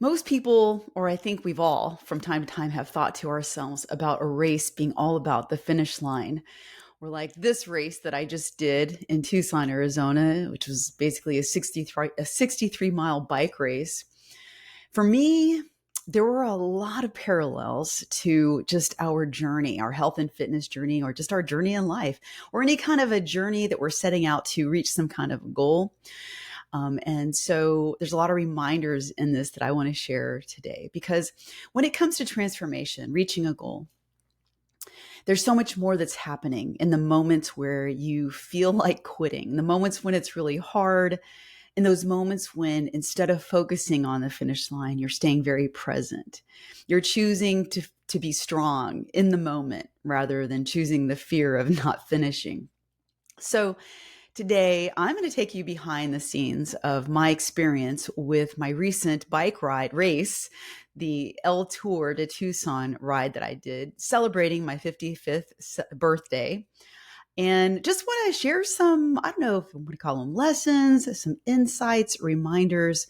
Most people, or I think we've all from time to time, have thought to ourselves about a race being all about the finish line. We're like this race that I just did in Tucson, Arizona, which was basically a 63 mile bike race. For me, there were a lot of parallels to just our journey, our health and fitness journey, or just our journey in life, or any kind of a journey that we're setting out to reach some kind of goal. And so there's a lot of reminders in this that I want to share today because when it comes to transformation, reaching a goal, there's so much more that's happening in the moments where you feel like quitting, the moments when it's really hard, in those moments when instead of focusing on the finish line, you're staying very present. You're choosing to be strong in the moment rather than choosing the fear of not finishing. So today, I'm going to take you behind the scenes of my experience with my recent bike ride race, the L Tour de Tucson ride that I did, celebrating my 55th birthday. And just want to share some, I don't know if you want to call them lessons, some insights, reminders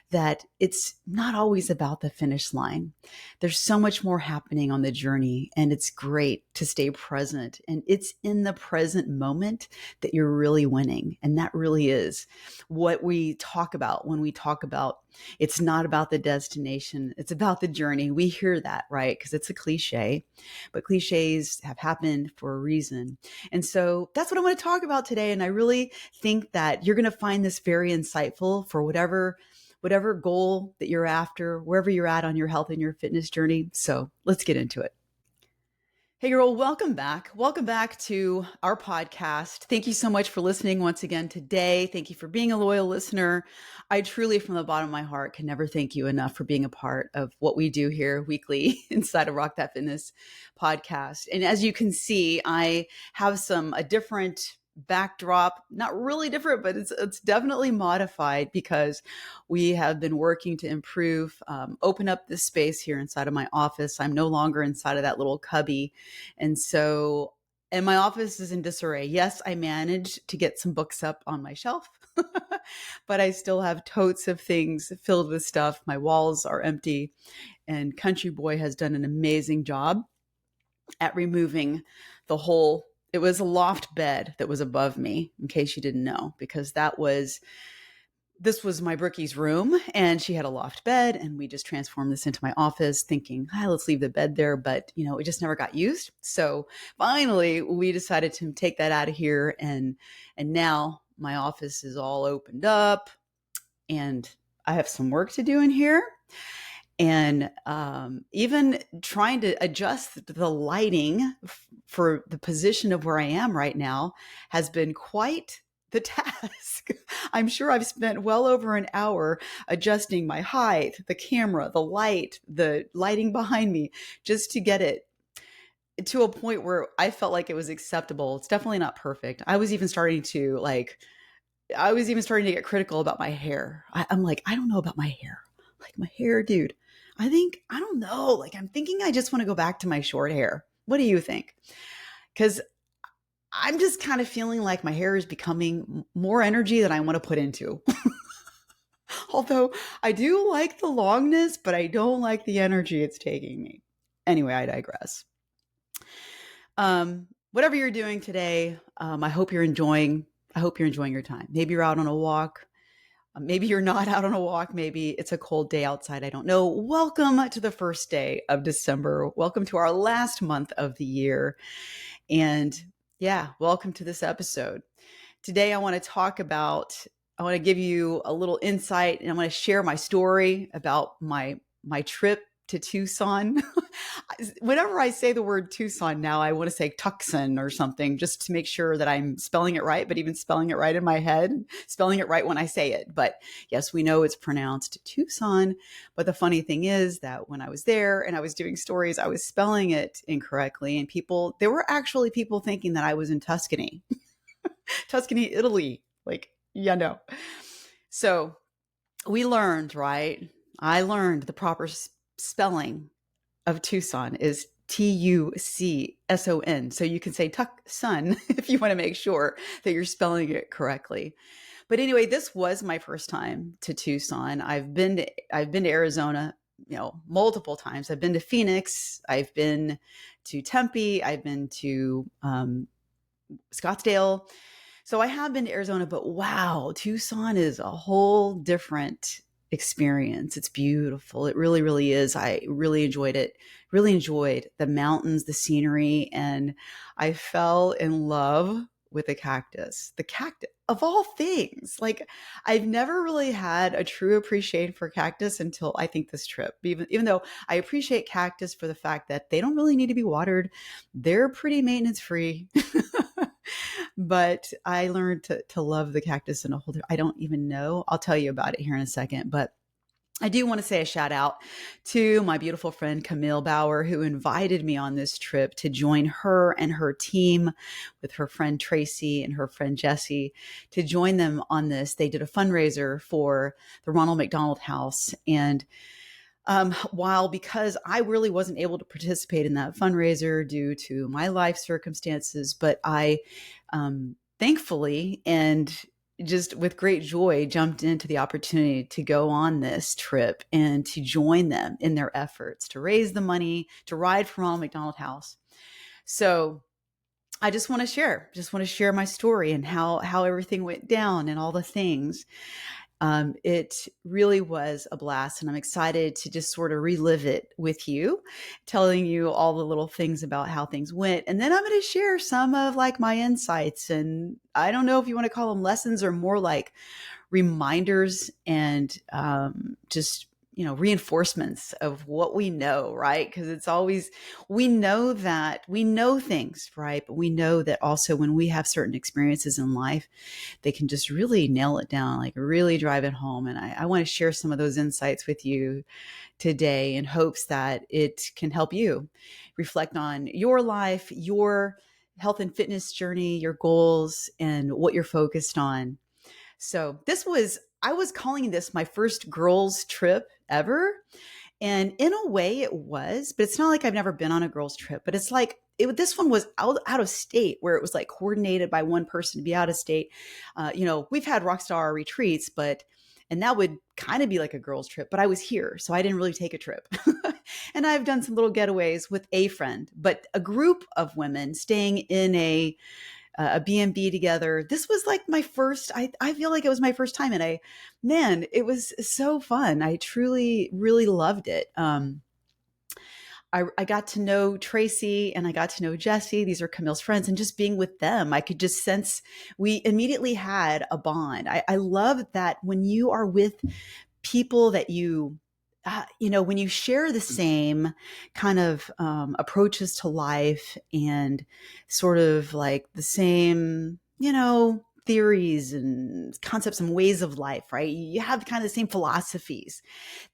that it's not always about the finish line. There's so much more happening on the journey, and it's great to stay present. And it's in the present moment that you're really winning. And that really is what we talk about when we talk about it's not about the destination, it's about the journey. We hear that, right? Because it's a cliche, but cliches have happened for a reason. And so that's what I want to talk about today. And I really think that you're going to find this very insightful for whatever goal that you're after, wherever you're at on your health and your fitness journey. So let's get into it. Hey, girl, welcome back. Welcome back to our podcast. Thank you so much for listening once again today. Thank you for being a loyal listener. I truly, from the bottom of my heart, can never thank you enough for being a part of what we do here weekly inside of Rock That Fitness podcast. And as you can see, I have a different backdrop, not really different, but it's definitely modified because we have been working to improve, open up this space here inside of my office. I'm no longer inside of that little cubby. And my office is in disarray. Yes, I managed to get some books up on my shelf, but I still have totes of things filled with stuff. My walls are empty, and Country Boy has done an amazing job at removing the whole. It was a loft bed that was above me, in case you didn't know, because this was my Brookie's room, and she had a loft bed, and we just transformed this into my office thinking, let's leave the bed there. But, it just never got used. So finally, we decided to take that out of here. And now my office is all opened up, and I have some work to do in here. And even trying to adjust the lighting for the position of where I am right now has been quite the task. I'm sure I've spent well over an hour adjusting my height, the camera, the lighting behind me, just to get it to a point where I felt like it was acceptable. It's definitely not perfect. I was even starting to get critical about my hair. I'm like, I don't know about my hair. Like my hair, dude. I don't know. Like I'm thinking I just want to go back to my short hair. What do you think? Because I'm just kind of feeling like my hair is becoming more energy than I want to put into. Although I do like the longness, but I don't like the energy it's taking me. Anyway, I digress. Whatever you're doing today, I hope you're enjoying your time. Maybe you're out on a walk. Maybe you're not out on a walk. Maybe it's a cold day outside. I don't know. Welcome to the first day of December. Welcome to our last month of the year. And welcome to this episode. Today, I want to give you a little insight, and I want to share my story about my trip to Tucson. Whenever I say the word Tucson now, I want to say Tucson or something just to make sure that I'm spelling it right, but even spelling it right in my head, spelling it right when I say it. But yes, we know it's pronounced Tucson. But the funny thing is that when I was there and I was doing stories, I was spelling it incorrectly. And there were actually people thinking that I was in Tuscany, Italy. So we learned, right? I learned the proper spelling of Tucson is Tucson. So you can say Tucson if you want to make sure that you're spelling it correctly. But anyway, this was my first time to Tucson. I've been to Arizona, multiple times. I've been to Phoenix. I've been to Tempe. I've been to Scottsdale. So I have been to Arizona, but wow, Tucson is a whole different experience. It's beautiful. It really, really is. I really enjoyed it. Really enjoyed the mountains, the scenery, and I fell in love with the cactus. The cactus of all things. Like I've never really had a true appreciation for cactus until I think this trip. Even though I appreciate cactus for the fact that they don't really need to be watered. They're pretty maintenance free. But I learned to love the cactus in a whole. I don't even know. I'll tell you about it here in a second. But I do want to say a shout out to my beautiful friend Camille Bauer, who invited me on this trip to join her and her team with her friend Tracy and her friend Jessie to join them on this. They did a fundraiser for the Ronald McDonald House. And while because I really wasn't able to participate in that fundraiser due to my life circumstances, but I thankfully and just with great joy jumped into the opportunity to go on this trip and to join them in their efforts to raise the money to ride from Ronald McDonald House. So I just want to share my story and how everything went down and all the things. It really was a blast, and I'm excited to just sort of relive it with you, telling you all the little things about how things went. And then I'm going to share some of like my insights. And I don't know if you want to call them lessons or more like reminders and just reinforcements of what we know, right? Because it's always, we know that we know things, right? But we know that also when we have certain experiences in life, they can just really nail it down, like really drive it home. And I want to share some of those insights with you today in hopes that it can help you reflect on your life, your health and fitness journey, your goals, and what you're focused on. So I was calling this my first girls trip ever. And in a way it was, but it's not like I've never been on a girls trip, but it's like this one was out of state where it was like coordinated by one person to be out of state. We've had Rockstar retreats, and that would kind of be like a girls trip, but I was here. So I didn't really take a trip. And I've done some little getaways with a friend, but a group of women staying in a B&B together. This was like my first, I feel like it was my first time. And it was so fun. I truly, really loved it. I got to know Tracy and I got to know Jessie. These are Camille's friends. And just being with them, I could just sense we immediately had a bond. I love that when you are with people that when you share the same kind of approaches to life and sort of like the same, theories and concepts and ways of life, right? You have kind of the same philosophies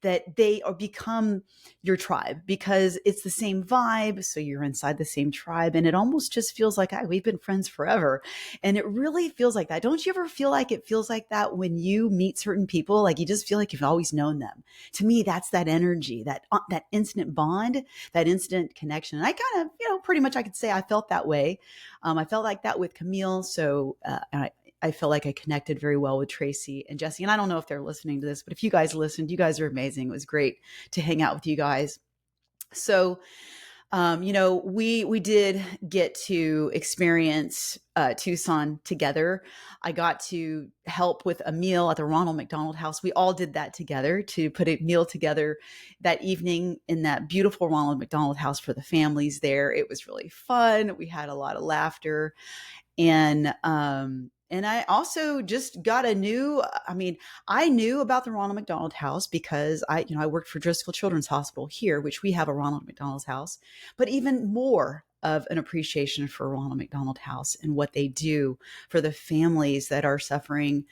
that they are become your tribe because it's the same vibe. So you're inside the same tribe and it almost just feels like, we've been friends forever. And it really feels like that. Don't you ever feel like it feels like that when you meet certain people? Like you just feel like you've always known them. To me, that's that energy, that instant bond, that instant connection. And I kind of, pretty much I could say I felt that way. I felt like that with Camille. So I felt like I connected very well with Tracy and Jessie. And I don't know if they're listening to this, but if you guys listened, you guys are amazing. It was great to hang out with you guys. So, we did get to experience Tucson together. I got to help with a meal at the Ronald McDonald House. We all did that together to put a meal together that evening in that beautiful Ronald McDonald House for the families there. It was really fun. We had a lot of laughter. And I also just got I knew about the Ronald McDonald House because I worked for Driscoll Children's Hospital here, which we have a Ronald McDonald's House, but even more of an appreciation for Ronald McDonald House and what they do for the families that are suffering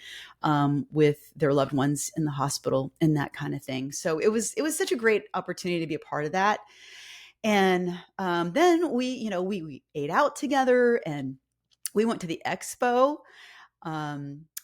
with their loved ones in the hospital and that kind of thing. So it was such a great opportunity to be a part of that. And then we ate out together and we went to the expo.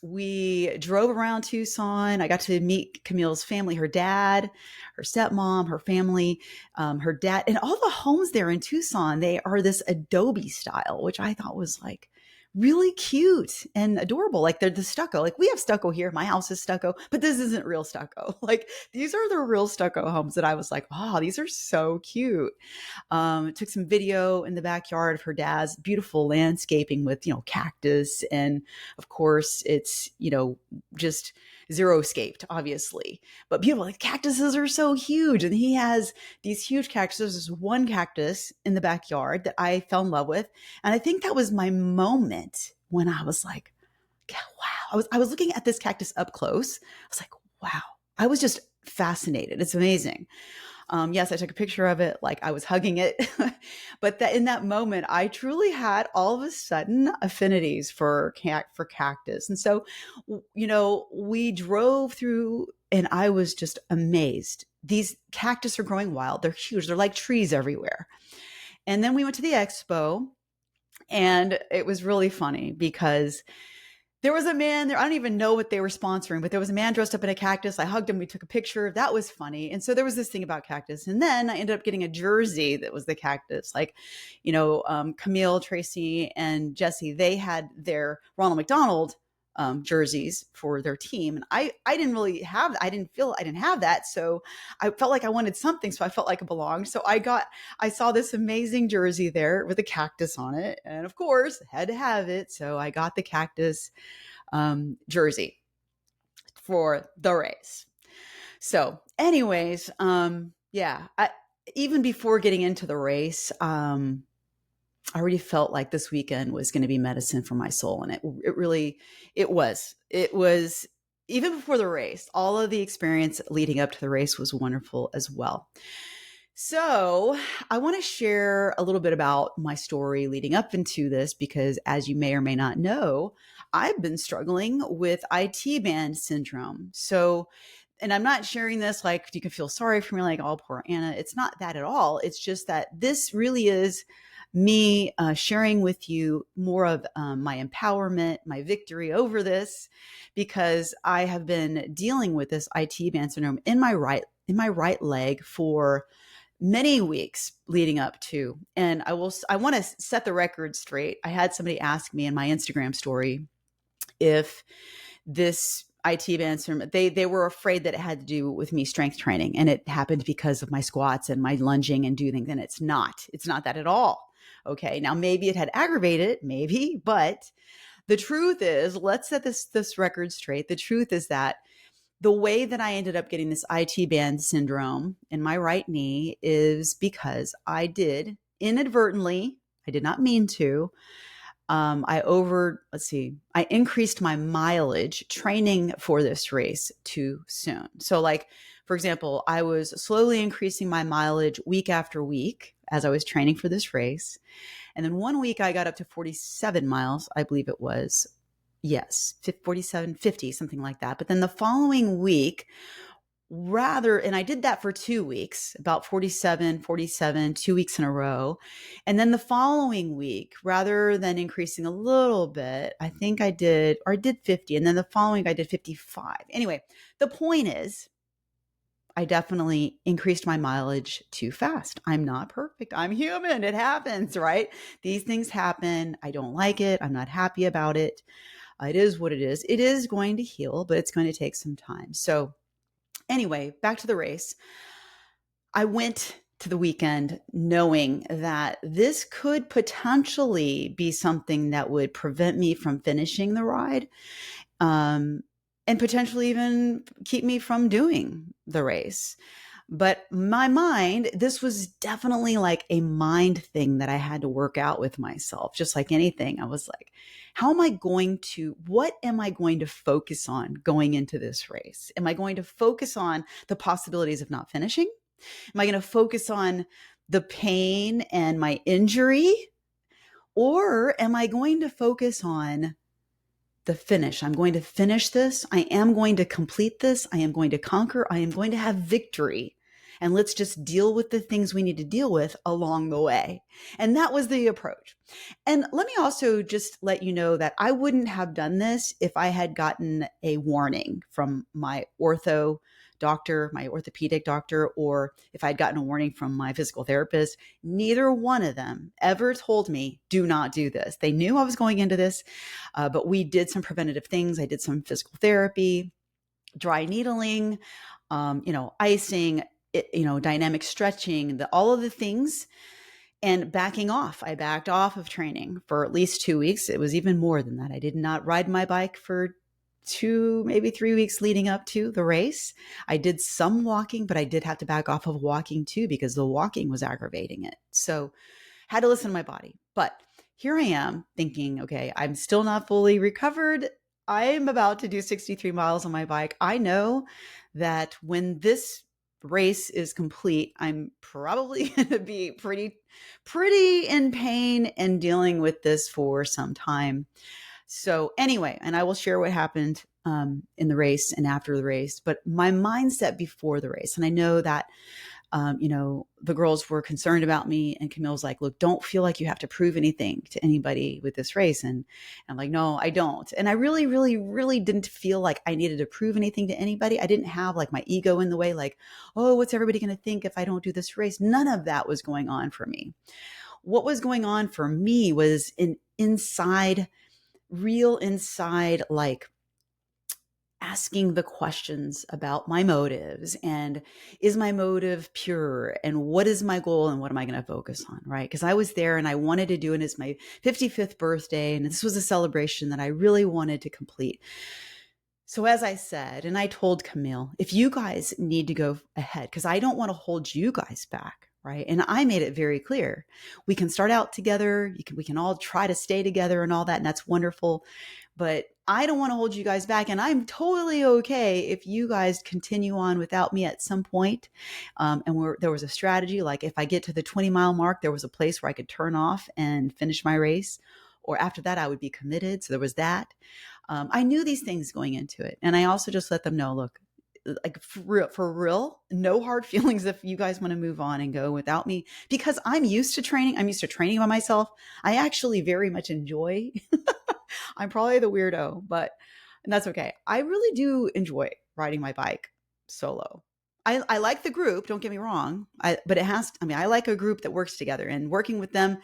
We drove around Tucson. I got to meet Camille's family, her dad, her stepmom, her family, her dad, and all the homes there in Tucson. They are this adobe style, which I thought was like really cute and adorable. Like they're the stucco. Like we have stucco here. My house is stucco, but this isn't real stucco. Like these are the real stucco homes that I was like, oh, these are so cute. Took some video in the backyard of her dad's beautiful landscaping with, cactus. And of course, it's, just zero scaped, obviously, but beautiful. Like cactuses are so huge. And he has these huge cactuses. There's one cactus in the backyard that I fell in love with. And I think that was my moment when I was like, wow. I was looking at this cactus up close. I was like, wow. I was just fascinated. It's amazing. Yes, I took a picture of it, like I was hugging it. But that in that moment, I truly had all of a sudden affinities for cactus. And so, we drove through and I was just amazed. These cactus are growing wild. They're huge. They're like trees everywhere. And then we went to the expo and it was really funny because there was a man there. I don't even know what they were sponsoring, but there was a man dressed up in a cactus. I hugged him. We took a picture. That was funny. And so there was this thing about cactus. And then I ended up getting a jersey that was the cactus. Like, Camille, Tracy, and Jesse, they had their Ronald McDonald jerseys for their team. And I didn't really have, I didn't have that. So I felt like I wanted something. So I felt like I belonged. So I saw this amazing jersey there with a cactus on it. And of course had to have it. So I got the cactus jersey for the race. So anyways, even before getting into the race, I already felt like this weekend was going to be medicine for my soul. And it was even before the race, all of the experience leading up to the race was wonderful as well. So I want to share a little bit about my story leading up into this, because as you may or may not know, I've been struggling with IT band syndrome. So, and I'm not sharing this like you can feel sorry for me, like, oh, poor Anna. It's not that at all. It's just that this really is me sharing with you more of my empowerment, my victory over this, because I have been dealing with this IT band syndrome in my right leg for many weeks leading up to. And I want to set the record straight. I had somebody ask me in my Instagram story if this IT band syndrome, they were afraid that it had to do with me strength training, and it happened because of my squats and my lunging and doing things. And it's not that at all. Okay. Now maybe it had aggravated, maybe, but the truth is, let's set this record straight. The truth is that the way that I ended up getting this IT band syndrome in my right knee is because I did inadvertently, I did not mean to, I increased my mileage training for this race too soon. So like, for example, I was slowly increasing my mileage week after week as I was training for this race. And then one week I got up to 47 miles, I believe it was. Yes, 47, 50, something like that. But then the following week, and I did that for 2 weeks, about 47, 2 weeks in a row. And then the following week, rather than increasing a little bit, I think I did 50. And then the following week I did 55. Anyway, the point is, I definitely increased my mileage too fast. I'm not perfect. I'm human. It happens, right? These things happen. I don't like it. I'm not happy about it. It is what it is. It is going to heal, but it's going to take some time. So anyway, back to the race. I went to the weekend knowing that this could potentially be something that would prevent me from finishing the ride, and potentially even keep me from doing the race. But my mind, this was definitely like a mind thing that I had to work out with myself. Just like anything, I was like, what am I going to focus on going into this race? Am I going to focus on the possibilities of not finishing? Am I going to focus on the pain and my injury? Or am I going to focus on the finish? I'm going to finish this. I am going to complete this. I am going to conquer. I am going to have victory. And let's just deal with the things we need to deal with along the way. And that was the approach. And let me also just let you know that I wouldn't have done this if I had gotten a warning from my ortho doctor, my orthopedic doctor, or if I'd gotten a warning from my physical therapist, neither one of them ever told me, do not do this. They knew I was going into this, but we did some preventative things. I did some physical therapy, dry needling, icing, dynamic stretching, all of the things, and backing off. I backed off of training for at least 2 weeks. It was even more than that. I did not ride my bike for 2, maybe 3 weeks leading up to the race. I did some walking, but I did have to back off of walking too, because the walking was aggravating it. So had to listen to my body. But here I am thinking, okay, I'm still not fully recovered. I'm about to do 63 miles on my bike. I know that when this race is complete, I'm probably going to be pretty in pain and dealing with this for some time. So anyway, and I will share what happened in the race and after the race, but my mindset before the race. And I know that the girls were concerned about me, and Camille's like, look, don't feel like you have to prove anything to anybody with this race. And I'm like, no, I don't. And I really, really, really didn't feel like I needed to prove anything to anybody. I didn't have like my ego in the way, like, oh, what's everybody going to think if I don't do this race? None of that was going on for me. What was going on for me was real inside, like, asking the questions about my motives, and is my motive pure, and what is my goal, and what am I going to focus on, right? Because I was there and I wanted to do it. It's my 55th birthday, and this was a celebration that I really wanted to complete. So as I said, and I told Camille, if you guys need to go ahead, because I don't want to hold you guys back, right? And I made it very clear. We can start out together. We can all try to stay together and all that, and that's wonderful. But I don't want to hold you guys back, and I'm totally okay if you guys continue on without me at some point. There was a strategy, like if I get to the 20-mile mark, there was a place where I could turn off and finish my race, or after that, I would be committed. So there was that. I knew these things going into it, and I also just let them know, look, like for real, no hard feelings if you guys want to move on and go without me, because I'm used to training. I'm used to training by myself. I actually very much enjoy. I'm probably the weirdo, and that's okay. I really do enjoy riding my bike solo. I like the group, don't get me wrong. I like a group that works together, and working with them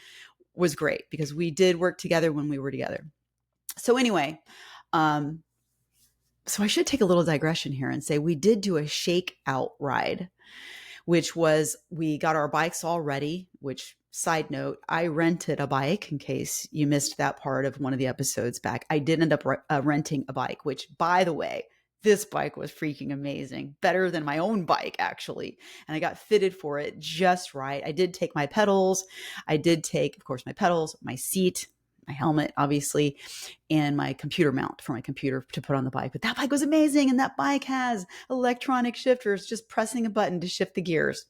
was great because we did work together when we were together. So anyway, so I should take a little digression here and say we did do a shakeout ride, which was, we got our bikes all ready, which, side note, I rented a bike in case you missed that part of one of the episodes back. I did end up renting a bike, which, by the way, this bike was freaking amazing, better than my own bike, actually. And I got fitted for it just right. I did take my pedals. I did take, of course, my pedals, my seat, my helmet, obviously, and my computer mount for my computer to put on the bike. But that bike was amazing. And that bike has electronic shifters, just pressing a button to shift the gears.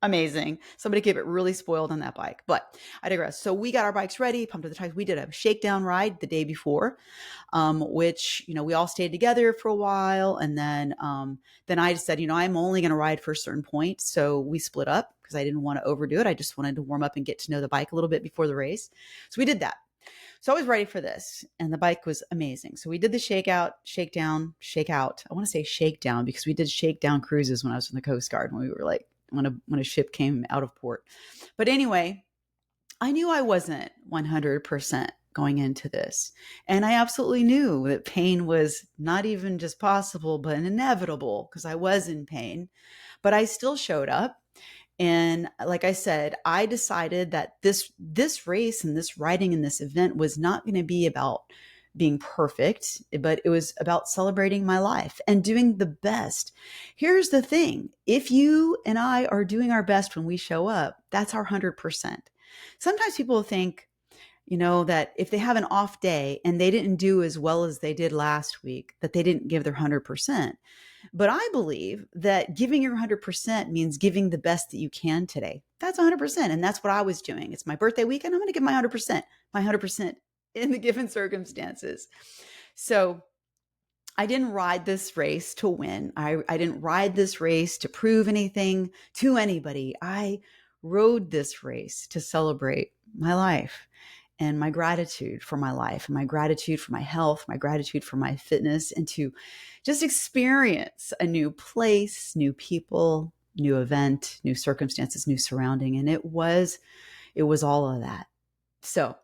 Amazing. Somebody gave it really spoiled on that bike, but I digress. So we got our bikes ready, pumped to the tires. We did a shakedown ride the day before, which, we all stayed together for a while. And then I said, I'm only going to ride for a certain point. So we split up because I didn't want to overdo it. I just wanted to warm up and get to know the bike a little bit before the race. So we did that. So I was ready for this, and the bike was amazing. So we did the shakeout, shakedown, shakeout. I want to say shakedown because we did shakedown cruises when I was in the Coast Guard, when we were like, when a ship came out of port. But anyway, I knew I wasn't 100% going into this. And I absolutely knew that pain was not even just possible, but inevitable, because I was in pain. But I still showed up. And like I said, I decided that this race and this riding in this event was not going to be about being perfect, but it was about celebrating my life and doing the best. Here's the thing. If you and I are doing our best when we show up, that's our 100%. Sometimes people think, that if they have an off day and they didn't do as well as they did last week, that they didn't give their 100%. But I believe that giving your 100% means giving the best that you can today. That's 100%. And that's what I was doing. It's my birthday weekend. I'm going to give my 100% in the given circumstances. So I didn't ride this race to win. I didn't ride this race to prove anything to anybody. I rode this race to celebrate my life. and my gratitude for my life, and my gratitude for my health, my gratitude for my fitness, and to just experience a new place, new people, new event, new circumstances, new surrounding. And it was all of that. So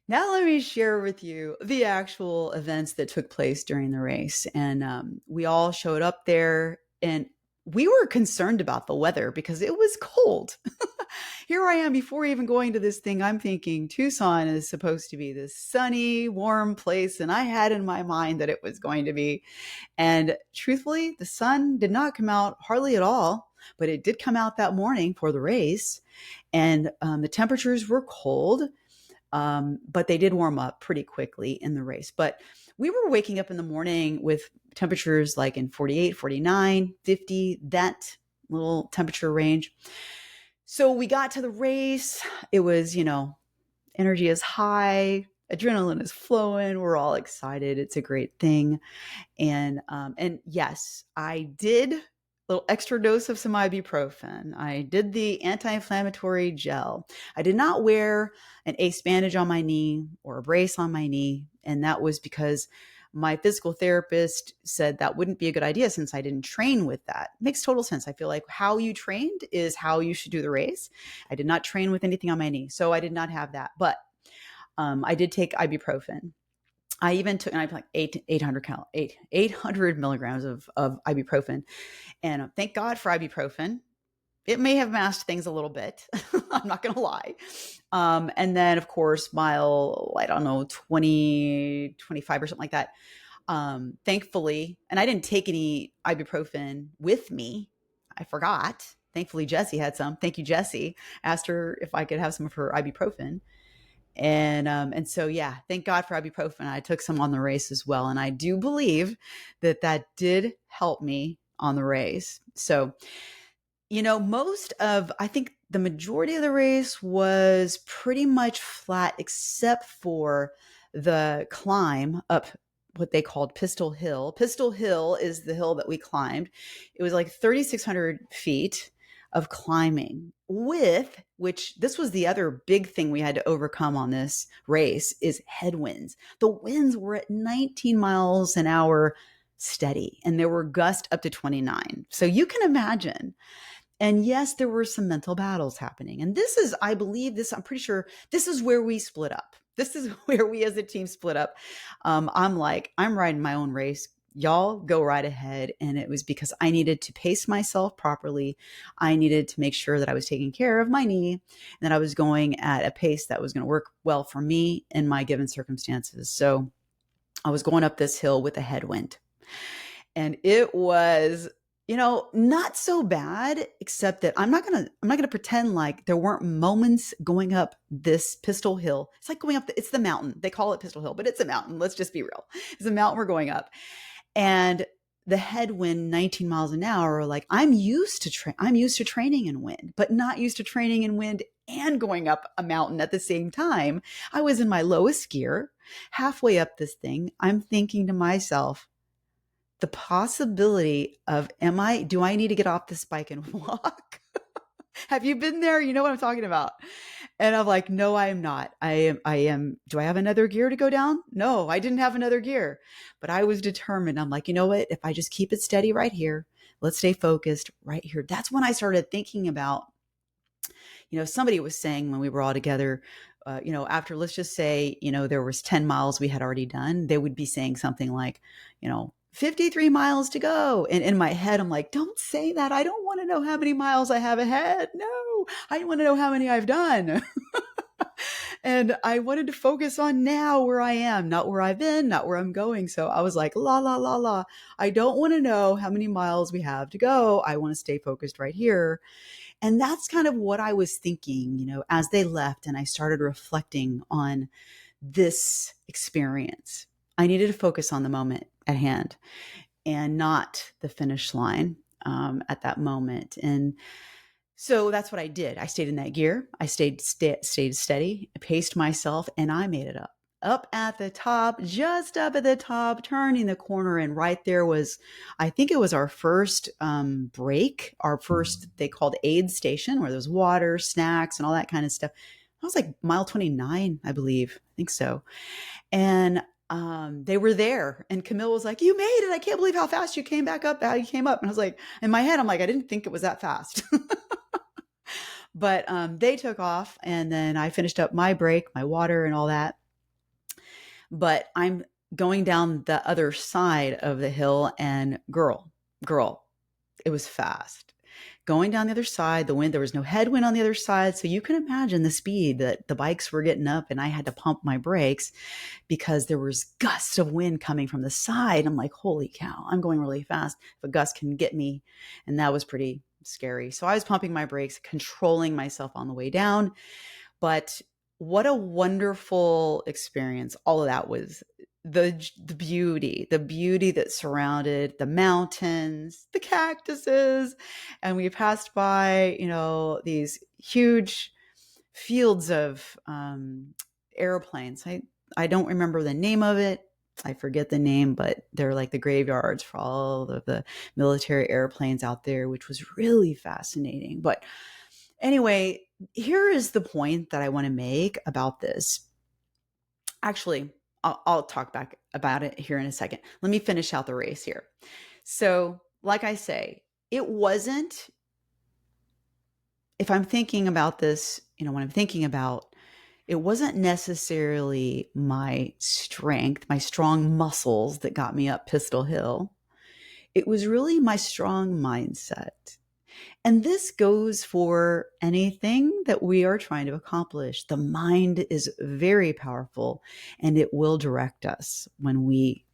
now let me share with you the actual events that took place during the race. And we all showed up there, and we were concerned about the weather because it was cold. Here I am, before even going to this thing, I'm thinking Tucson is supposed to be this sunny, warm place. And I had in my mind that it was going to be. And truthfully, the sun did not come out hardly at all, but it did come out that morning for the race. And the temperatures were cold, but they did warm up pretty quickly in the race. But we were waking up in the morning with temperatures like in 48, 49, 50, that little temperature range. So we got to the race. It was, energy is high, adrenaline is flowing. We're all excited. It's a great thing. And yes, I did a little extra dose of some ibuprofen. I did the anti-inflammatory gel. I did not wear an ace bandage on my knee or a brace on my knee. And that was because my physical therapist said that wouldn't be a good idea since I didn't train with that. Makes total sense. I feel like how you trained is how you should do the race. I did not train with anything on my knee, so I did not have that. But I did take ibuprofen. I even took, and I like 800 milligrams of ibuprofen. And thank God for ibuprofen. It may have masked things a little bit. I'm not going to lie. And then, of course, mile, I don't know, 20, 25 or something like that. Thankfully, and I didn't take any ibuprofen with me. I forgot. Thankfully, Jessie had some. Thank you, Jessie. Asked her if I could have some of her ibuprofen. And so, yeah, thank God for ibuprofen. I took some on the race as well. And I do believe that did help me on the race. So, I think the majority of the race was pretty much flat, except for the climb up what they called Pistol Hill. Pistol Hill is the hill that we climbed. It was like 3,600 feet of climbing which this was the other big thing we had to overcome on this race, is headwinds. The winds were at 19 miles an hour steady, and there were gusts up to 29. So you can imagine. And yes, there were some mental battles happening. And I'm pretty sure this is where we split up. This is where we as a team split up. I'm riding my own race. Y'all go right ahead. And it was because I needed to pace myself properly. I needed to make sure that I was taking care of my knee and that I was going at a pace that was going to work well for me in my given circumstances. So I was going up this hill with a headwind, and it was, not so bad, except that I'm not going to pretend like there weren't moments going up this Pistol Hill. It's like going up, it's the mountain. They call it Pistol Hill, but it's a mountain. Let's just be real. It's a mountain we're going up. And the headwind, 19 miles an hour, like I'm used to training in wind, but not used to training in wind and going up a mountain at the same time. I was in my lowest gear, halfway up this thing. I'm thinking to myself, the possibility of, do I need to get off this bike and walk? Have you been there? You know what I'm talking about. And I'm like, no, I am not. I am. Do I have another gear to go down? No, I didn't have another gear, but I was determined. I'm like, you know what? If I just keep it steady right here, let's stay focused right here. That's when I started thinking about, somebody was saying when we were all together, after, let's just say, there was 10 miles we had already done, they would be saying something like, 53 miles to go. And in my head, I'm like, don't say that. I don't want to know how many miles I have ahead. No, I want to know how many I've done. And I wanted to focus on now where I am, not where I've been, not where I'm going. So I was like, la, la, la, la. I don't want to know how many miles we have to go. I want to stay focused right here. And that's kind of what I was thinking, as they left and I started reflecting on this experience. I needed to focus on the moment at hand and not the finish line at that moment. And so that's what I did. I stayed in that gear. I stayed steady, paced myself, and I made it up at the top, just up at the top, turning the corner. And right there was, I think it was our first break, our first, they called aid station, where there was water, snacks, and all that kind of stuff. I was like mile 29, I believe. I think so. And they were there. And Camille was like, "You made it. I can't believe how fast you came back up, how you came up." And I was like, in my head, I'm like, I didn't think it was that fast. But they took off. And then I finished up my break, my water and all that. But I'm going down the other side of the hill, and girl, it was fast. Going down the other side, the wind, there was no headwind on the other side. So you can imagine the speed that the bikes were getting up, and I had to pump my brakes because there was gusts of wind coming from the side. I'm like, holy cow, I'm going really fast. If a gust can get me. And that was pretty scary. So I was pumping my brakes, controlling myself on the way down. But what a wonderful experience. All of that was the beauty that surrounded the mountains, the cactuses. And we passed by, these huge fields of airplanes. I don't remember the name of it. I forget the name, but they're like the graveyards for all of the military airplanes out there, which was really fascinating. But anyway, here is the point that I want to make about this. Actually, I'll talk back about it here in a second. Let me finish out the race here. So, like I say, it wasn't, if I'm thinking about this, when I'm thinking about, it wasn't necessarily my strength, my strong muscles that got me up Pistol Hill. It was really my strong mindset. And this goes for anything that we are trying to accomplish. The mind is very powerful, and it will direct us when we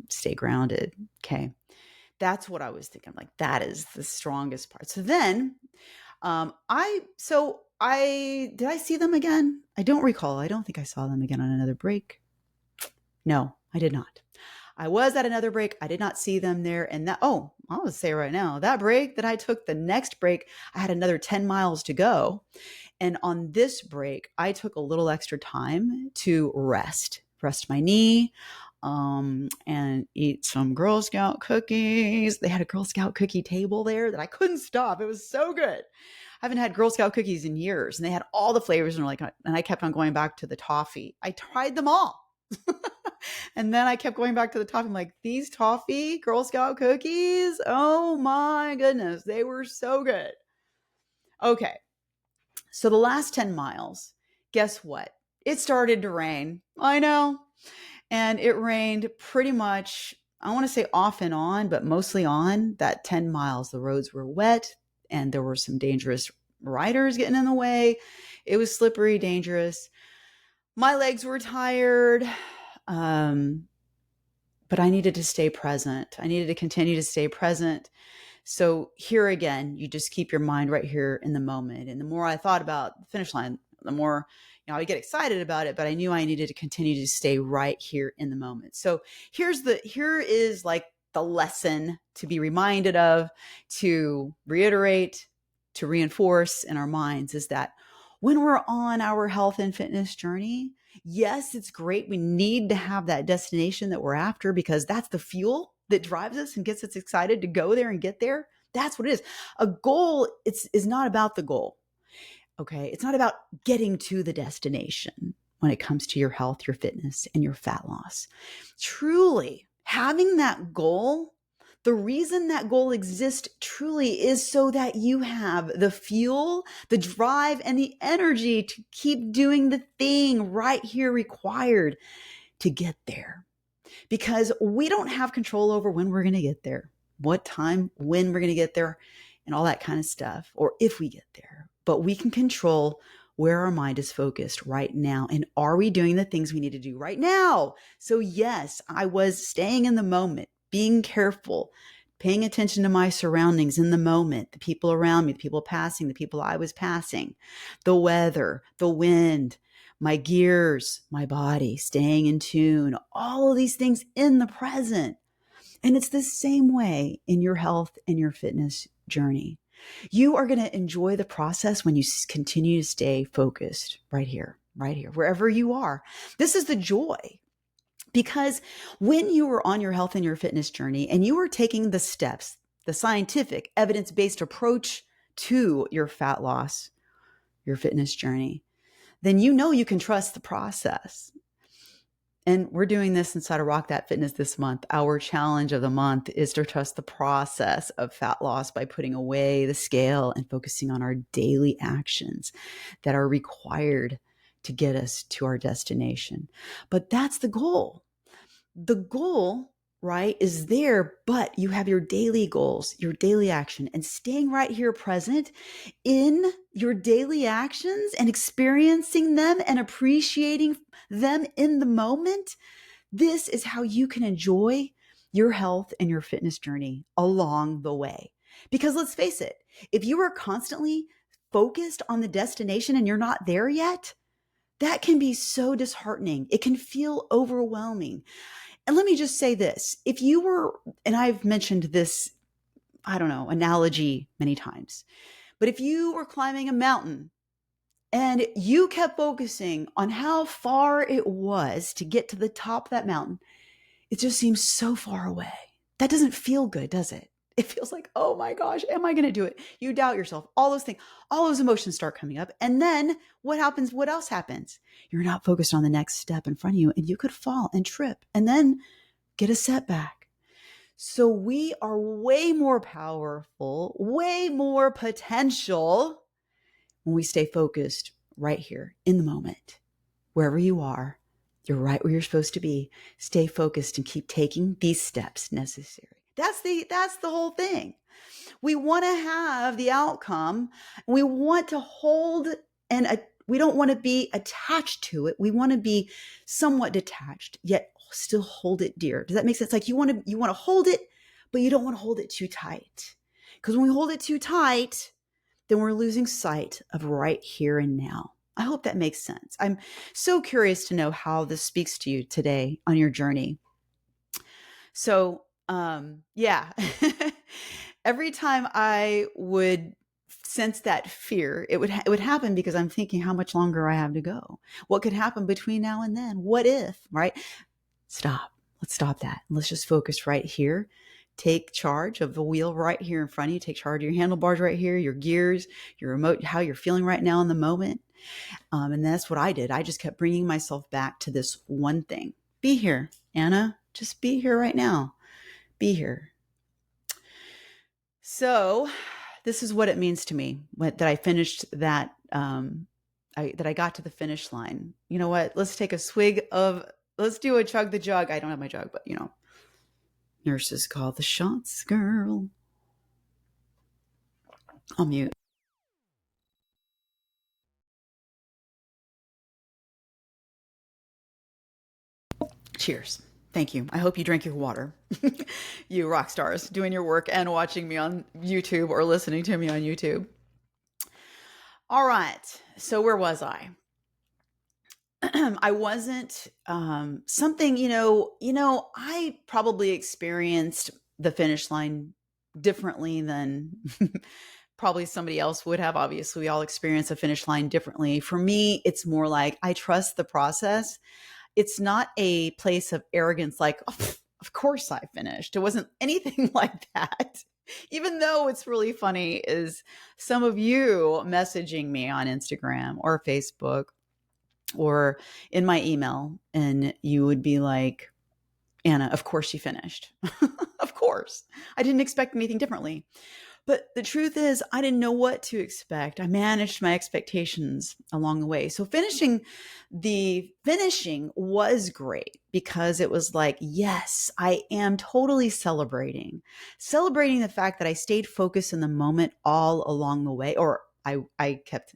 stay grounded. Okay. That's what I was thinking. Like, that is the strongest part. So then, did I see them again? I don't recall. I don't think I saw them again on another break. No, I did not. I was at another break. I did not see them there. And I'll just say right now, that break that I took, the next break, I had another 10 miles to go. And on this break, I took a little extra time to rest my knee, and eat some Girl Scout cookies. They had a Girl Scout cookie table there that I couldn't stop. It was so good. I haven't had Girl Scout cookies in years, and they had all the flavors, and I kept on going back to the toffee. I tried them all. And then I kept going back to the toffee. I'm like, these toffee Girl Scout cookies, oh my goodness, they were so good. Okay. So the last 10 miles, guess what? It started to rain. I know. And it rained pretty much, I want to say off and on, but mostly on that 10 miles. The roads were wet, and there were some dangerous riders getting in the way. It was slippery, dangerous. My legs were tired. But I needed to stay present. I needed to continue to stay present. So here again, you just keep your mind right here in the moment. And the more I thought about the finish line, the more, I would get excited about it, but I knew I needed to continue to stay right here in the moment. So here is like the lesson to be reminded of, to reiterate, to reinforce in our minds, is that when we're on our health and fitness journey, yes, it's great. We need to have that destination that we're after, because that's the fuel that drives us and gets us excited to go there and get there. That's what it is. A goal is not about the goal. Okay. It's not about getting to the destination when it comes to your health, your fitness, and your fat loss. Truly, having that goal, the reason that goal exists truly is so that you have the fuel, the drive, and the energy to keep doing the thing right here required to get there. Because we don't have control over when we're going to get there, what time, when we're going to get there, and all that kind of stuff, or if we get there. But we can control where our mind is focused right now. And are we doing the things we need to do right now? So yes, I was staying in the moment, being careful, paying attention to my surroundings in the moment, the people around me, the people passing, the people I was passing, the weather, the wind, my gears, my body, staying in tune, all of these things in the present. And it's the same way in your health and your fitness journey. You are going to enjoy the process when you continue to stay focused right here, wherever you are. This is the joy. Because when you are on your health and your fitness journey and you are taking the steps, the scientific, evidence-based approach to your fat loss, your fitness journey, then you know you can trust the process. And we're doing this inside of Rock That Fitness this month. Our challenge of the month is to trust the process of fat loss by putting away the scale and focusing on our daily actions that are required to get us to our destination. But that's the goal. The goal, right, is there, but you have your daily goals, your daily action, and staying right here present in your daily actions and experiencing them and appreciating them in the moment. This is how you can enjoy your health and your fitness journey along the way. Because let's face it, if you are constantly focused on the destination and you're not there yet, that can be so disheartening. It can feel overwhelming. And let me just say this, if you were, and I've mentioned this, I don't know, analogy many times, but if you were climbing a mountain and you kept focusing on how far it was to get to the top of that mountain, it just seems so far away. That doesn't feel good, does it? It feels like, oh my gosh, am I going to do it? You doubt yourself, all those things, all those emotions start coming up. And then what happens? What else happens? You're not focused on the next step in front of you, and you could fall and trip and then get a setback. So we are way more powerful, way more potential when we stay focused right here in the moment. Wherever you are, you're right where you're supposed to be. Stay focused and keep taking these steps necessary. That's the whole thing. We want to have the outcome. We want to hold, and we don't want to be attached to it. We want to be somewhat detached, yet still hold it dear. Does that make sense? Like you want to hold it, but you don't want to hold it too tight. Because when we hold it too tight, then we're losing sight of right here and now. I hope that makes sense. I'm so curious to know how this speaks to you today on your journey. So, yeah, every time I would sense that fear, it would happen because I'm thinking how much longer I have to go. What could happen between now and then? What if, right? Stop. Let's stop that. Let's just focus right here. Take charge of the wheel right here in front of you. Take charge of your handlebars right here, your gears, your remote, how you're feeling right now in the moment. And that's what I did. I just kept bringing myself back to this one thing. Be here, Anna. Just be here right now. Be here. So this is what it means to me that I finished that, that I got to the finish line. You know what? Let's take a swig of, let's do a chug the jug. I don't have my jug, but nurses call the shots, girl. I'll mute. Cheers. Thank you. I hope you drank your water. You rock stars doing your work and watching me on YouTube or listening to me on YouTube. All right. So where was I? I wasn't something, I probably experienced the finish line differently than probably somebody else would have. Obviously, we all experience a finish line differently. For me, it's more like I trust the process. It's not a place of arrogance like, oh, of course I finished. It wasn't anything like that. Even though it's really funny is some of you messaging me on Instagram or Facebook or in my email, and you would be like, Anna, of course you finished. Of course. I didn't expect anything differently. But the truth is, I didn't know what to expect. I managed my expectations along the way. So finishing was great because it was like, yes, I am totally celebrating the fact that I stayed focused in the moment all along the way, or I kept,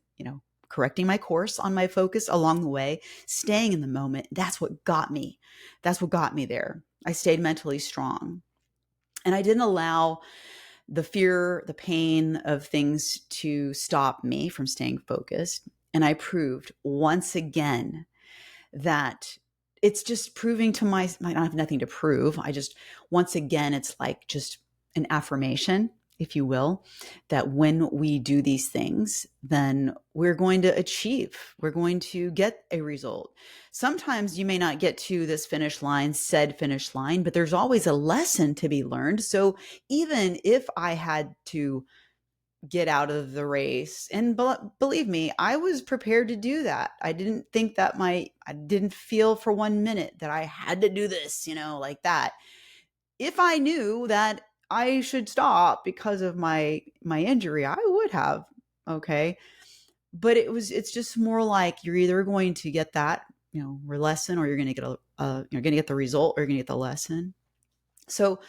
correcting my course on my focus along the way, staying in the moment. That's what got me. That's what got me there. I stayed mentally strong, and I didn't allow the fear, the pain of things to stop me from staying focused. And I proved once again that it's just proving to I don't have nothing to prove. Once again, it's like just an affirmation, if you will, that when we do these things, then we're going to we're going to get a result. Sometimes you may not get to this said finish line, but there's always a lesson to be learned. So even if I had to get out of the race. And believe me, I was prepared to do that. I didn't think that I didn't feel for 1 minute that I had to do this, like that. If I knew that I should stop because of my injury, I would have. Okay. But it's just more like you're either going to get that, lesson, or you're going to get you're going to get the result, or you're going to get the lesson. So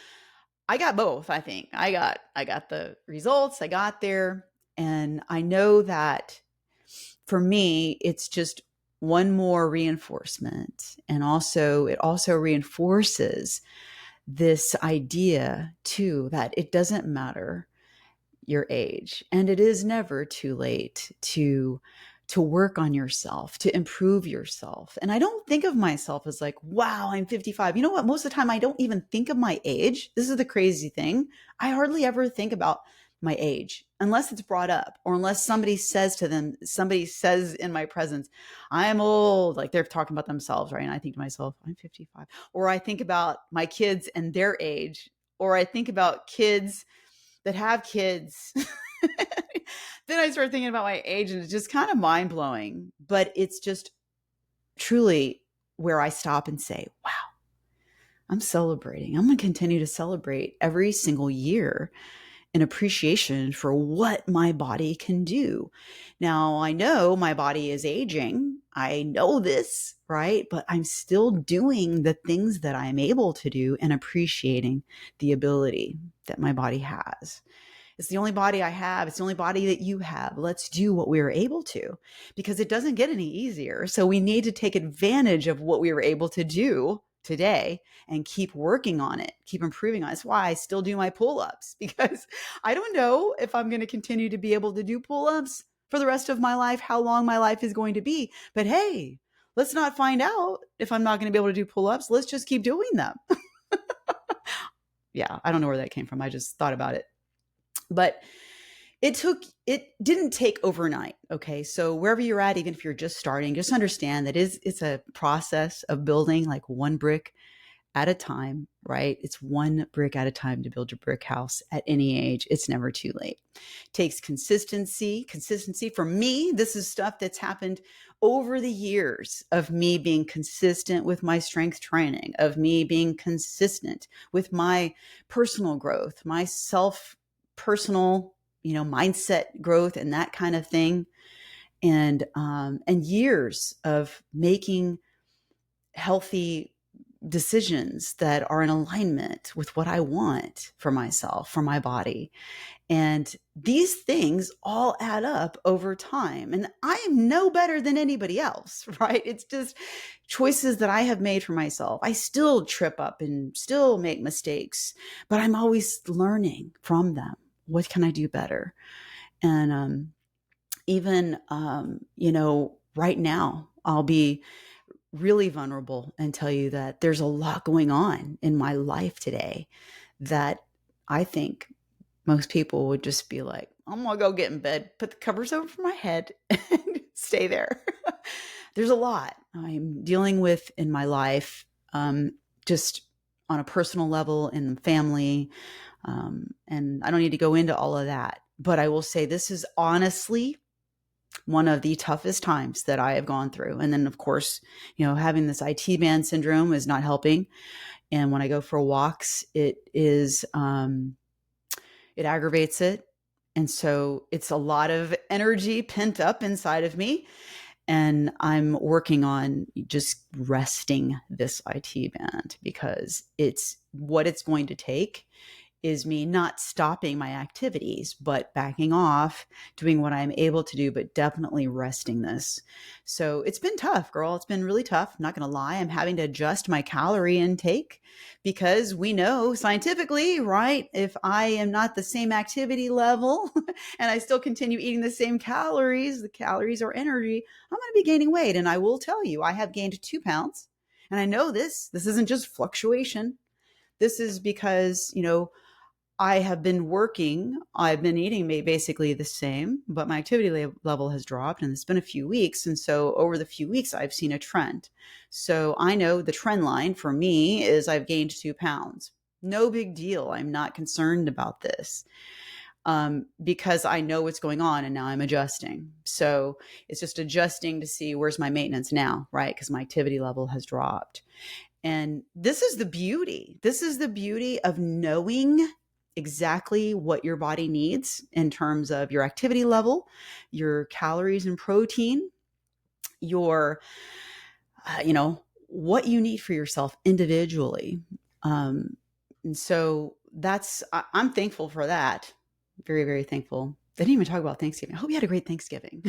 I got both, I think. I got the results, I got there, and I know that for me it's just one more reinforcement. And also it also reinforces this idea too that it doesn't matter your age, and it is never too late to work on yourself, to improve yourself. And I don't think of myself as like, wow, I'm 55. You know what? Most of the time I don't even think of my age. This is the crazy thing. I hardly ever think about my age unless it's brought up, or unless somebody says in my presence, I'm old, like they're talking about themselves, right? And I think to myself, I'm 55. Or I think about my kids and their age, or I think about kids that have kids. Then I start thinking about my age, and it's just kind of mind blowing. But it's just truly where I stop and say, wow, I'm celebrating. I'm going to continue to celebrate every single year in appreciation for what my body can do. Now, I know my body is aging. I know this, right? But I'm still doing the things that I'm able to do and appreciating the ability that my body has. It's the only body I have. It's the only body that you have. Let's do what we were able to, because it doesn't get any easier. So we need to take advantage of what we were able to do today and keep working on it, keep improving on it. That's why I still do my pull-ups, because I don't know if I'm going to continue to be able to do pull-ups for the rest of my life, how long my life is going to be. But hey, let's not find out if I'm not going to be able to do pull-ups. Let's just keep doing them. Yeah, I don't know where that came from. I just thought about it. But it didn't take overnight. Okay. So wherever you're at, even if you're just starting, just understand that it's a process of building like one brick at a time, right? It's one brick at a time to build your brick house at any age. It's never too late. It takes consistency. Consistency for me, this is stuff that's happened over the years of me being consistent with my strength training, of me being consistent with my personal growth, my personal, mindset growth and that kind of thing. And years of making healthy decisions that are in alignment with what I want for myself, for my body. And these things all add up over time. And I am no better than anybody else, right? It's just choices that I have made for myself. I still trip up and still make mistakes, but I'm always learning from them. What can I do better? And even, right now, I'll be really vulnerable and tell you that there's a lot going on in my life today that I think most people would just be like, I'm going to go get in bed, put the covers over my head and stay there. There's a lot I'm dealing with in my life, just on a personal level, in family. And I don't need to go into all of that, but I will say this is honestly one of the toughest times that I have gone through. And then, of course, having this IT band syndrome is not helping. And when I go for walks, it aggravates it. And so it's a lot of energy pent up inside of me. And I'm working on just resting this IT band, because it's what it's going to take is me not stopping my activities, but backing off, doing what I'm able to do, but definitely resting this. So it's been tough, girl. It's been really tough. I'm not going to lie. I'm having to adjust my calorie intake, because we know scientifically, right? If I am not the same activity level and I still continue eating the same calories, the calories are energy, I'm going to be gaining weight. And I will tell you, I have gained 2 pounds. And I know this isn't just fluctuation. This is because, I have been working. I've been eating basically the same, but my activity level has dropped, and it's been a few weeks. And so over the few weeks, I've seen a trend. So I know the trend line for me is I've gained 2 pounds. No big deal. I'm not concerned about this. because I know what's going on and now I'm adjusting. So it's just adjusting to see where's my maintenance now, right? Because my activity level has dropped. And this is the beauty. This is the beauty of knowing exactly what your body needs in terms of your activity level, your calories and protein, your, what you need for yourself individually. And so I'm thankful for that. Very, very thankful. They didn't even talk about Thanksgiving. I hope you had a great Thanksgiving.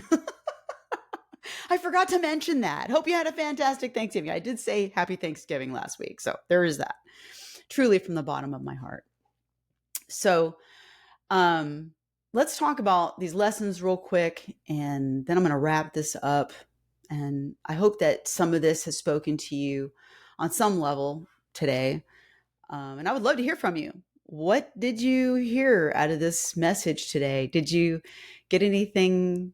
I forgot to mention that. Hope you had a fantastic Thanksgiving. I did say happy Thanksgiving last week. So there is that. Truly from the bottom of my heart. So let's talk about these lessons real quick, and then I'm going to wrap this up. And I hope that some of this has spoken to you on some level today. And I would love to hear from you. What did you hear out of this message today? Did you get anything,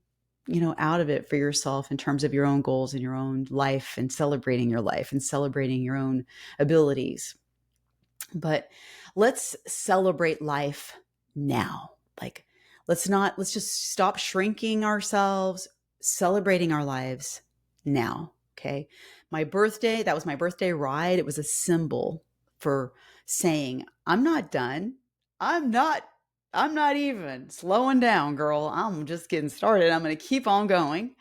out of it for yourself in terms of your own goals and your own life and celebrating your life and celebrating your own abilities? But let's celebrate life now. Like, let's just stop shrinking ourselves, celebrating our lives now. Okay. That was my birthday ride. It was a symbol for saying, I'm not done. I'm not even slowing down, girl. I'm just getting started. I'm going to keep on going.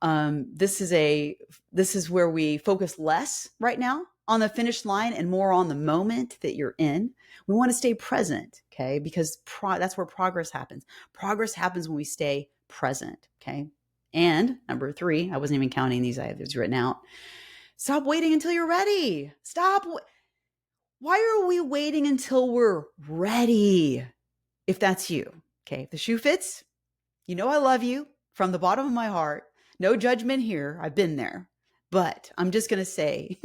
This is where we focus less right now on the finish line and more on the moment that you're in. We want to stay present, okay? Because that's where progress happens. Progress happens when we stay present, okay? And number 3, I wasn't even counting these. I have these written out. Stop waiting until you're ready. Why are we waiting until we're ready? If that's you, okay? If the shoe fits, I love you from the bottom of my heart. No judgment here. I've been there. But I'm just going to say,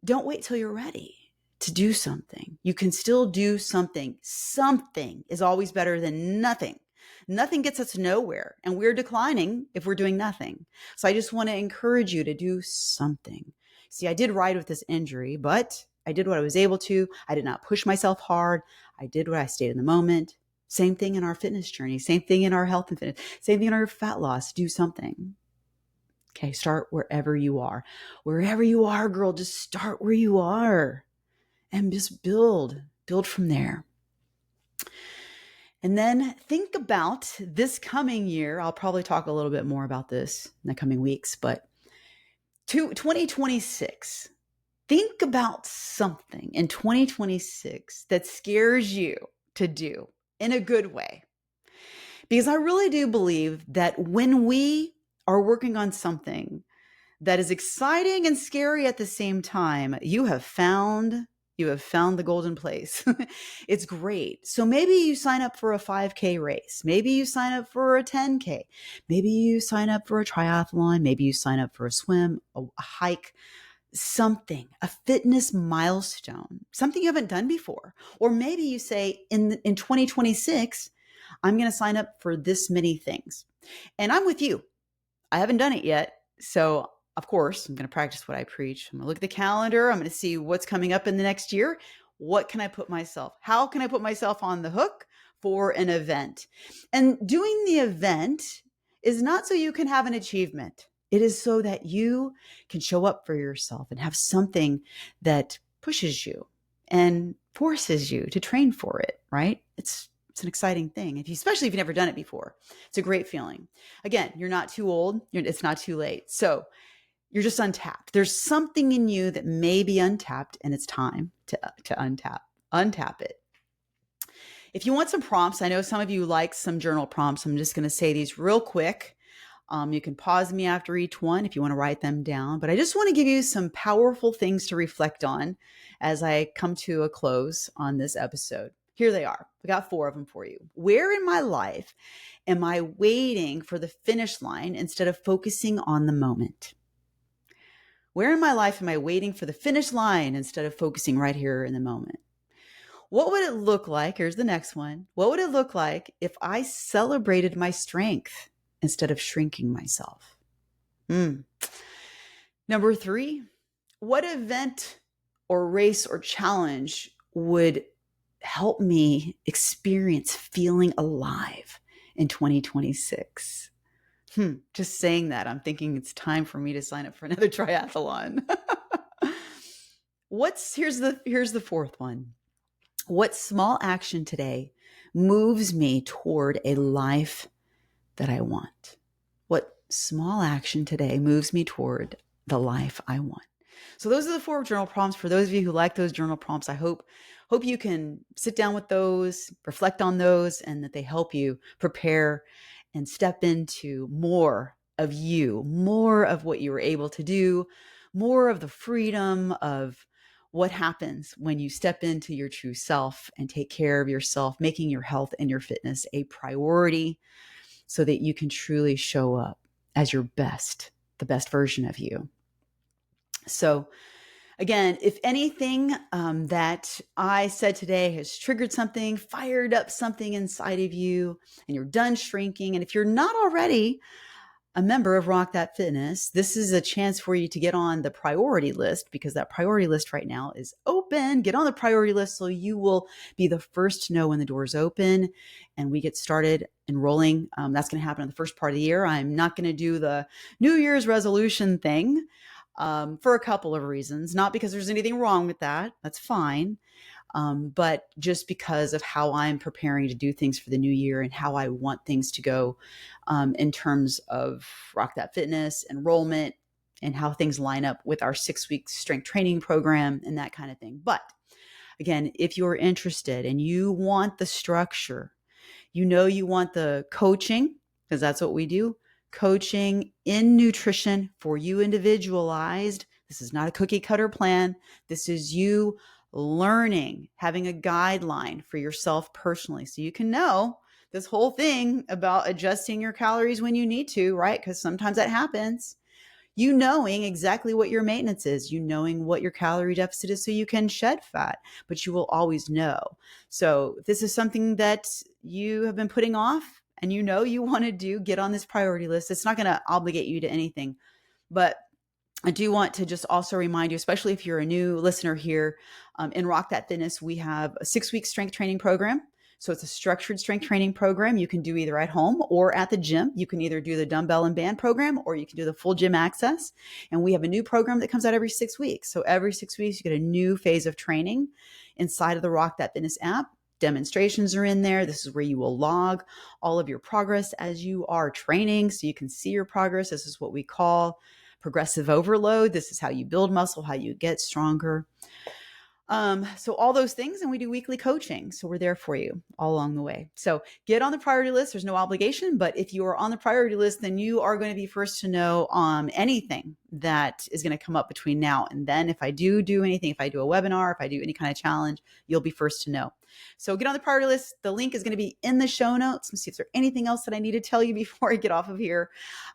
don't wait till you're ready to do something. You can still do something. Something is always better than nothing. Nothing gets us nowhere, and we're declining if we're doing nothing. So I just want to encourage you to do something. See, I did ride with this injury, but I did what I was able to. I did not push myself hard. I did what I stayed in the moment. Same thing in our fitness journey. Same thing in our health and fitness. Same thing in our fat loss. Do something. Okay, start wherever you are. Wherever you are, girl, just start where you are and just build from there. And then think about this coming year. I'll probably talk a little bit more about this in the coming weeks, but 2026. Think about something in 2026 that scares you to do in a good way. Because I really do believe that when we are working on something that is exciting and scary at the same time, you have found the golden place. It's great. So maybe you sign up for a 5K race. Maybe you sign up for a 10K. Maybe you sign up for a triathlon. Maybe you sign up for a swim, a hike, something, a fitness milestone, something you haven't done before. Or maybe you say in 2026, I'm going to sign up for this many things. And I'm with you. I haven't done it yet. So of course, I'm going to practice what I preach. I'm going to look at the calendar. I'm going to see what's coming up in the next year. How can I put myself on the hook for an event? And doing the event is not so you can have an achievement. It is so that you can show up for yourself and have something that pushes you and forces you to train for it, right? It's an exciting thing, especially if you've never done it before. It's a great feeling. Again, you're not too old. It's not too late. So you're just untapped. There's something in you that may be untapped, and it's time to untap it. If you want some prompts, I know some of you like some journal prompts. I'm just going to say these real quick. You can pause me after each one if you want to write them down. But I just want to give you some powerful things to reflect on as I come to a close on this episode. Here they are. I got 4 of them for you. Where in my life am I waiting for the finish line instead of focusing on the moment? Where in my life am I waiting for the finish line instead of focusing right here in the moment? What would it look like? Here's the next one. What would it look like if I celebrated my strength instead of shrinking myself? Number 3, what event or race or challenge would help me experience feeling alive in 2026. Just saying that, I'm thinking it's time for me to sign up for another triathlon. Here's the fourth one. What small action today moves me toward a life that I want? What small action today moves me toward the life I want? So those are the 4 journal prompts. For those of you who like those journal prompts, I hope you can sit down with those, reflect on those, and that they help you prepare and step into more of you, more of what you were able to do, more of the freedom of what happens when you step into your true self and take care of yourself, making your health and your fitness a priority so that you can truly show up as your best, the best version of you. So again, if anything that I said today has triggered something, fired up something inside of you, and you're done shrinking, and if you're not already a member of Rock That Fitness, this is a chance for you to get on the priority list, because that priority list right now is open. Get on the priority list so you will be the first to know when the doors open and we get started enrolling. That's going to happen in the first part of the year. I'm not going to do the New Year's resolution thing for a couple of reasons. Not because there's anything wrong with that. That's fine. But just because of how I'm preparing to do things for the new year and how I want things to go in terms of Rock That Fitness, enrollment, and how things line up with our 6-week strength training program and that kind of thing. But again, if you're interested and you want the structure, you want the coaching, because that's what we do, coaching in nutrition for you individualized. This is not a cookie cutter plan. This is you learning, having a guideline for yourself personally so you can know this whole thing about adjusting your calories when you need to, right? Because sometimes that happens. You knowing exactly what your maintenance is, you knowing what your calorie deficit is so you can shed fat, but you will always know. So if this is something that you have been putting off and you want to do, get on this priority list. It's not going to obligate you to anything, but I do want to just also remind you, especially if you're a new listener here, in Rock That Fitness, we have a 6-week strength training program. So it's a structured strength training program you can do either at home or at the gym. You can either do the dumbbell and band program or you can do the full gym access. And we have a new program that comes out every 6 weeks. So every 6 weeks, you get a new phase of training inside of the Rock That Fitness app. Demonstrations are in there. This is where you will log all of your progress as you are training so you can see your progress. This is what we call progressive overload. This is how you build muscle, how you get stronger. So all those things, and we do weekly coaching. So we're there for you all along the way. So get on the priority list. There's no obligation, but if you are on the priority list, then you are going to be first to know anything that is going to come up between now and then. If I do anything, if I do a webinar, if I do any kind of challenge, you'll be first to know. So get on the priority list. The link is going to be in the show notes. Let's see if there's anything else that I need to tell you before I get off of here.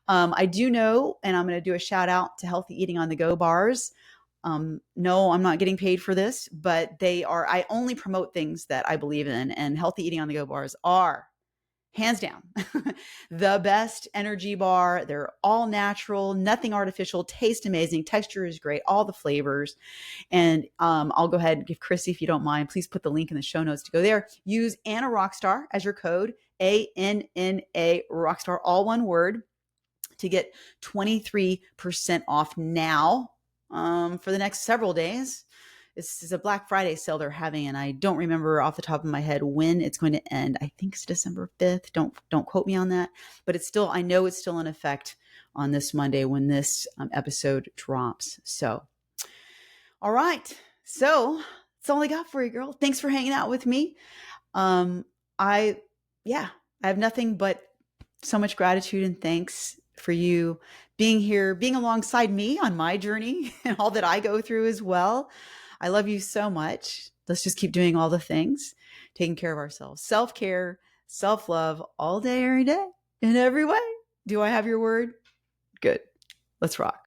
I do know, and I'm going to do a shout out to Healthy Eating on the Go bars. No, I'm not getting paid for this, but I only promote things that I believe in, and Healthy Eating on the Go bars are hands down the best energy bar. They're all natural, nothing artificial, taste amazing, texture is great, all the flavors. And I'll go ahead and give Chrissy, if you don't mind, please put the link in the show notes to go there. Use Anna Rockstar as your code, ANNA Rockstar, all one word, to get 23% off now. For the next several days. This is a Black Friday sale they're having, and I don't remember off the top of my head when it's going to end. I think it's December 5th. Don't quote me on that, but I know it's still in effect on this Monday when this episode drops. So, all right. So that's all I got for you, girl. Thanks for hanging out with me. I have nothing but so much gratitude and thanks for you being here, being alongside me on my journey and all that I go through as well. I love you so much. Let's just keep doing all the things, taking care of ourselves, self-care, self-love all day, every day, in every way. Do I have your word? Good. Let's rock.